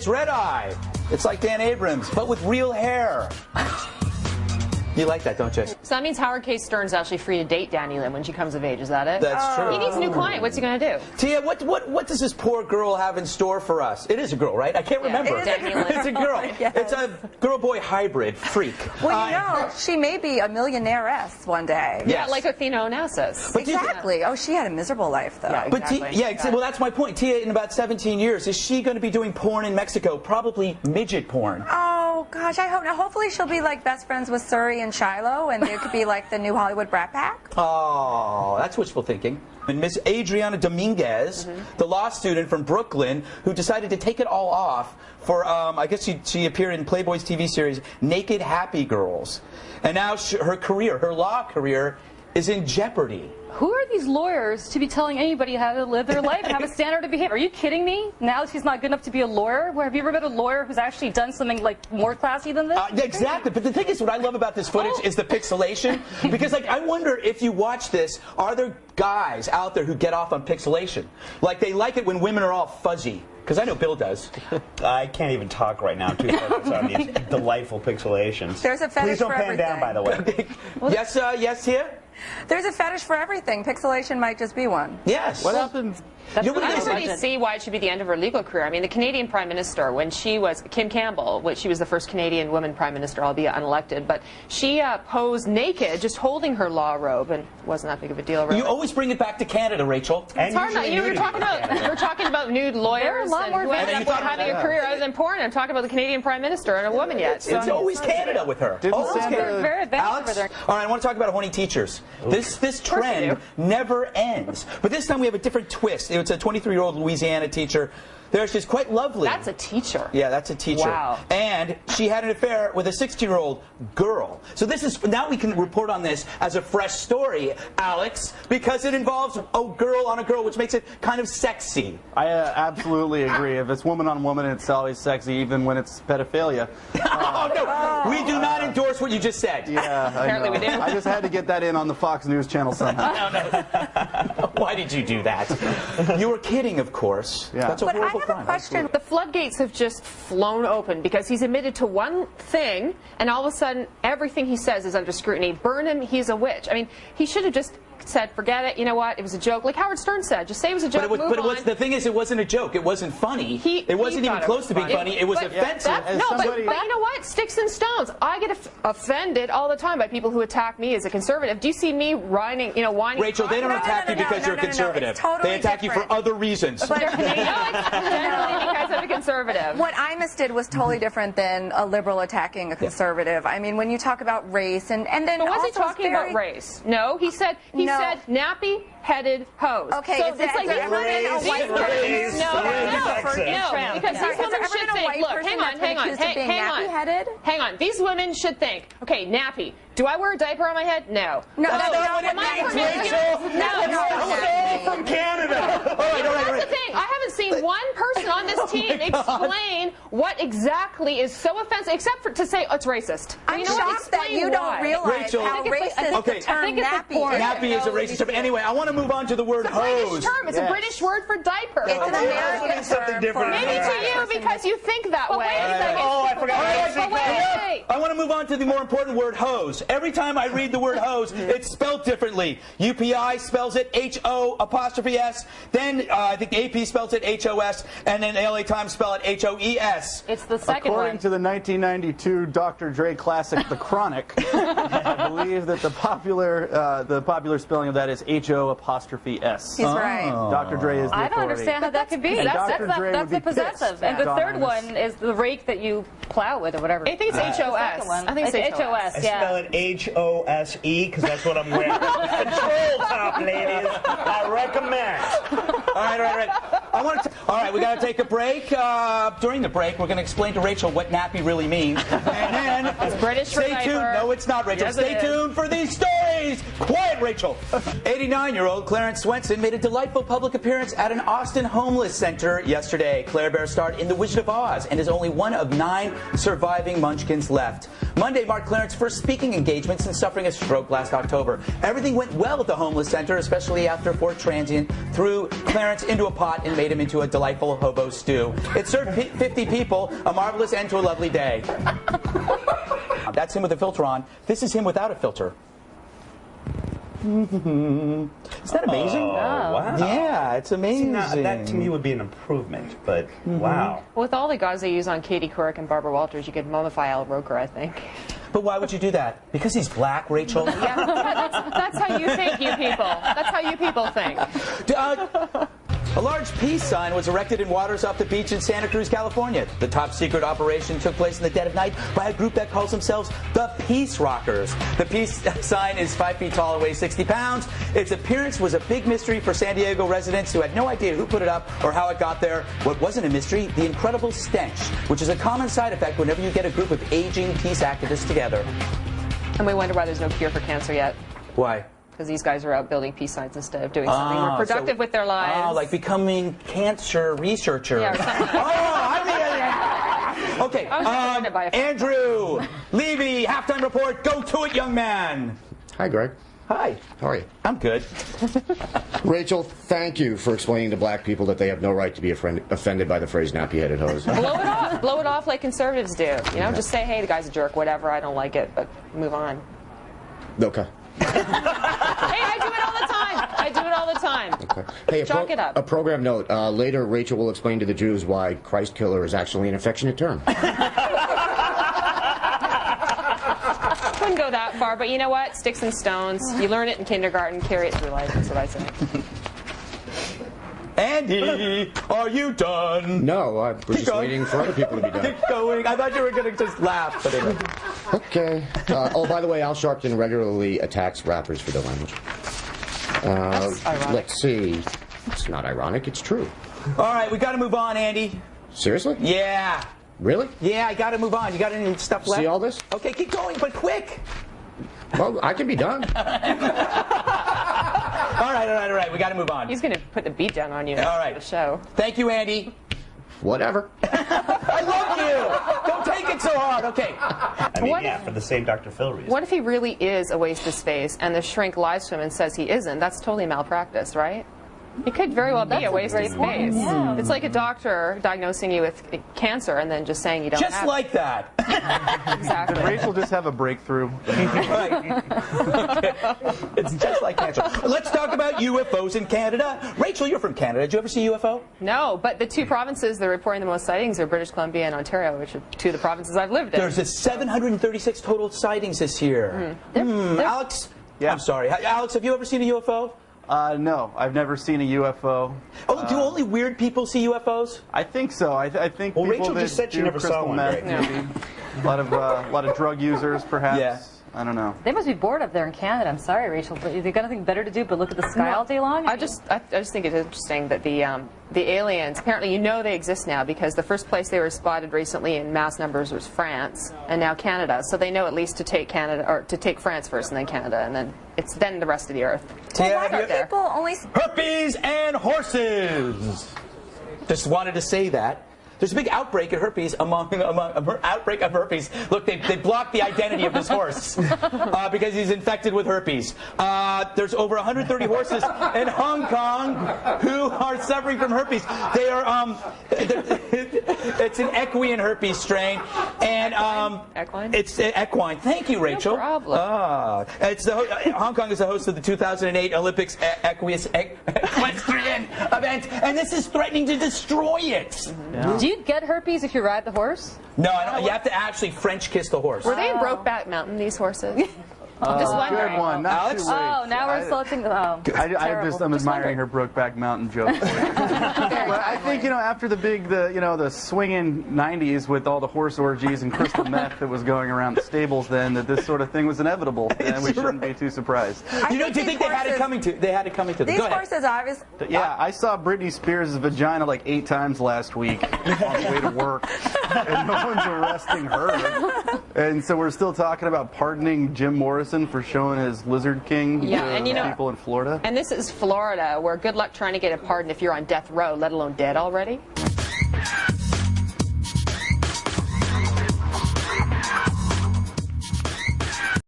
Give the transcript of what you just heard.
It's Red Eye. It's like Dan Abrams, but with real hair. You like that, don't you? So that means Howard K. Stern's actually free to date Danny Lynn when she comes of age. Is that it? That's true. He needs a new client. What's he going to do? Tia, what does this poor girl have in store for us? It is a girl, right? I can't remember. It's a girl. Yes. It's a girl-boy hybrid freak. Well, you know, she may be a millionaire-ess one day. Yes. Yeah, like Athena Onassis. Exactly. Oh, she had a miserable life, though. Yeah, But exactly. well, that's my point. Tia, in about 17 years, is she going to be doing porn in Mexico? Probably midget porn. Oh, gosh, I hope not. Hopefully she'll be like best friends with Suri and Shiloh, and it could be like the new Hollywood Brat Pack. Oh, that's wishful thinking. And Miss Adriana Dominguez, the law student from Brooklyn, who decided to take it all off for, I guess she appeared in Playboy's TV series, Naked Happy Girls. And now her law career is in jeopardy. Who are these lawyers to be telling anybody how to live their life and have a standard of behavior? Are you kidding me? Now she's not good enough to be a lawyer? Have you ever met a lawyer who's actually done something like more classy than this? Exactly, but the thing is, what I love about this footage is the pixelation. Because, like, I wonder if you watch this, are there guys out there who get off on pixelation? Like, they like it when women are all fuzzy. Because I know Bill does. I can't even talk right now. I'm too focused on these delightful pixelations. There's a fetish Please don't for pan everything. down, by the way. Yes, Tia? There's a fetish for everything. Pixelation might just be one. Yes. What happened? I don't really see why it should be the end of her legal career. I mean, the Canadian Prime Minister, when she was Kim Campbell, she was the first Canadian woman Prime Minister, albeit unelected, but she posed naked, just holding her law robe, and it wasn't that big of a deal. Really. You always bring it back to Canada, Rachel. It's hard not. You were talking about nude lawyers lot more who ended up having a career other than porn. I'm talking about the Canadian Prime Minister and a woman yet. So it's always Canada with her. Always Canada. Very advanced Alex? over there. All right, I want to talk about horny teachers. This trend never ends. But this time we have a different twist. It's a 23-year-old Louisiana teacher. She's quite lovely. That's a teacher. Yeah, that's a teacher. Wow. And she had an affair with a 16-year-old girl. So now we can report on this as a fresh story, Alex, because it involves a girl on a girl, which makes it kind of sexy. I absolutely agree. If it's woman on woman, it's always sexy, even when it's pedophilia. Oh, no. We do not endorse what you just said. Yeah, Apparently we do. I just had to get that in on the Fox News channel somehow. No. Why did you do that? You were kidding, of course. Yeah. That's a horrible crime. Question. The floodgates have just flown open because he's admitted to one thing, and all of a sudden, everything he says is under scrutiny. Burn him, he's a witch. I mean, he should have just said, forget it, you know what, it was a joke. Like Howard Stern said, just say it was a joke, move on. The thing is, it wasn't a joke. It wasn't funny. It wasn't even close to being funny. It was offensive. But you know what? Sticks and stones. I get offended all the time by people who attack me as a conservative. Do you see me whining? Rachel, they don't attack you because you're a conservative. They attack you for other reasons. But no, it's generally because I'm a conservative. What Imus did was totally different than a liberal attacking a conservative. I mean, when you talk about race and then but was he also talking about race? No, he said nappy-headed hose. Okay, so it's like has there ever been a white person? No, because these women should think. Look, hang on. These women should think. Okay, nappy. Do I wear a diaper on my head? No. No, that's not what it means, Rachel. No, from Canada. That's the thing. I haven't seen one person on this team explain what exactly is so offensive, except for to say it's racist. I'm shocked that you don't realize how racist the term nappy is. Nappy is a racist term. Anyway, I want to move on to the word hose. It's a British word for diaper. It's an American something different. Maybe to you because you think that way. Oh, I forgot. Wait. I want to move on to the more important word, hose. Every time I read the word hose, it's spelled differently. UPI spells it H-O''S. Then I think the AP spells it H-O-S, and then the LA Times spell it H-O-E-S. It's the second one. According to the 1992 Dr. Dre classic, The Chronic, I believe that the popular spelling of that is H-O''S. He's right. Dr. Dre is the I don't authority. understand how that could be. That's the possessive. And the third one is the rake that you plow with or whatever. I think it's H-O-S. I think it's H-O-S, I spell it H-O-S-E because that's what I'm wearing. Control top, ladies. I recommend. All right. All right, we got to take a break. During the break, we're going to explain to Rachel what nappy really means. And then it's British for stay tuned. diaper. No, it's not, Rachel. Yes, stay tuned for these stories. Quiet, Rachel. 89-year-old Clarence Swenson made a delightful public appearance at an Austin homeless center yesterday. Claire Bear starred in The Wizard of Oz and is only one of 9 surviving Munchkins left. Monday marked Clarence's first speaking engagement since suffering a stroke last October. Everything went well at the homeless center, especially after Fort Transient threw Clarence into a pot and made him into a delightful hobo stew. It served 50 people, a marvelous end to a lovely day. That's him with a filter on. This is him without a filter. Isn't that amazing? Oh, wow. Yeah, it's amazing. See, now, that to me would be an improvement, but wow. With all the gauze they use on Katie Couric and Barbara Walters, you could mummify Al Roker, I think. But why would you do that? Because he's black, Rachel? Yeah, that's how you think, you people. That's how you people think. A large peace sign was erected in waters off the beach in Santa Cruz, California. The top secret operation took place in the dead of night by a group that calls themselves the Peace Rockers. The peace sign is 5 feet tall and weighs 60 pounds. Its appearance was a big mystery for San Diego residents who had no idea who put it up or how it got there. What wasn't a mystery? The incredible stench, which is a common side effect whenever you get a group of aging peace activists together. And we wonder why there's no cure for cancer yet. Why? Because these guys are out building peace signs instead of doing something more productive with their lives. Oh, like becoming cancer researcher. Yeah, or something. Okay, Andrew Levy, halftime report. Go to it, young man. Hi, Greg. Hi. How are you? I'm good. Rachel, thank you for explaining to black people that they have no right to be offended by the phrase nappy-headed hose. Blow it off. Blow it off like conservatives do. You know, just say, hey, the guy's a jerk, whatever, I don't like it, but move on. Okay. Hey, I do it all the time. I do it all the time. Okay. Hey, chalk it up. A program note. Later, Rachel will explain to the Jews why Christ killer is actually an affectionate term. Wouldn't go that far, but you know what? Sticks and stones. You learn it in kindergarten, carry it through life. That's what I say. Andy, are you done? No, we're just waiting for other people to be done. Keep going. I thought you were going to just laugh. But anyway. Okay. Oh, by the way, Al Sharpton regularly attacks rappers for their language. That's ironic. Let's see. It's not ironic. It's true. All right, we got to move on, Andy. Seriously? Yeah. Really? Yeah, I got to move on. You got any stuff left? See all this? Okay, keep going, but quick. Well, I can be done. All right. We got to move on. He's going to put the beat down on you. All right. The show. Thank you, Andy. Whatever. I love you. Don't take it so hard. Okay. I mean, yeah, for the same Dr. Phil reason. What if he really is a waste of space and the shrink lies to him and says he isn't? That's totally malpractice, right? It could very well be a waste of space. Yeah. It's like a doctor diagnosing you with cancer and then just saying you don't have it. Just like that. Exactly. Did Rachel just have a breakthrough? Right. Okay. It's just like cancer. Let's talk about UFOs in Canada. Rachel, you're from Canada. Did you ever see a UFO? No, but the 2 provinces that are reporting the most sightings are British Columbia and Ontario, which are 2 of the provinces I've lived in. There's 736 total sightings this year. Alex? Yeah. I'm sorry. Alex, have you ever seen a UFO? No, I've never seen a UFO. Oh, do only weird people see UFOs? I think so. I think Well, people Rachel that just said she do never saw crystal one, meth, right? maybe. A lot of drug users, perhaps. Yeah. I don't know. They must be bored up there in Canada. I'm sorry, Rachel, but they got nothing better to do but look at the sky all day long? I just think it's interesting that the aliens, apparently you know they exist now because the first place they were spotted recently in mass numbers was France and now Canada. So they know at least to take Canada or to take France first and then Canada and then it's then the rest of the earth. Yeah, Why do people only... Herpes and horses. Just wanted to say that. There's a big outbreak of herpes outbreak of herpes. Look, they blocked the identity of this horse because he's infected with herpes. There's over 130 horses in Hong Kong who are suffering from herpes. They are it's an equine herpes strain, and Equine? It's equine. Thank you, Rachel. No problem. Hong Kong is the host of the 2008 Olympics equestrian event, and this is threatening to destroy it. Yeah. Do you get herpes if you ride the horse? No, I don't. You have to actually French kiss the horse. Were they in Brokeback Mountain, these horses? Just wondering. Good one. Not Alex? too late. Oh, now we're insulting them. Oh, I'm admiring her Brokeback Mountain joke. But I think, after the swinging 90s with all the horse orgies and crystal meth that was going around the stables then, that this sort of thing was inevitable, and we shouldn't be too surprised. Do you think they had it coming to? They had it coming to them. These Go ahead. horses obviously... Yeah, I saw Britney Spears' vagina like 8 times last week on the way to work, and no one's arresting her. And so we're still talking about pardoning Jim Morrison prison for showing his Lizard King Yeah, to and you know, people in Florida. And this is Florida, where good luck trying to get a pardon if you're on death row, let alone dead already.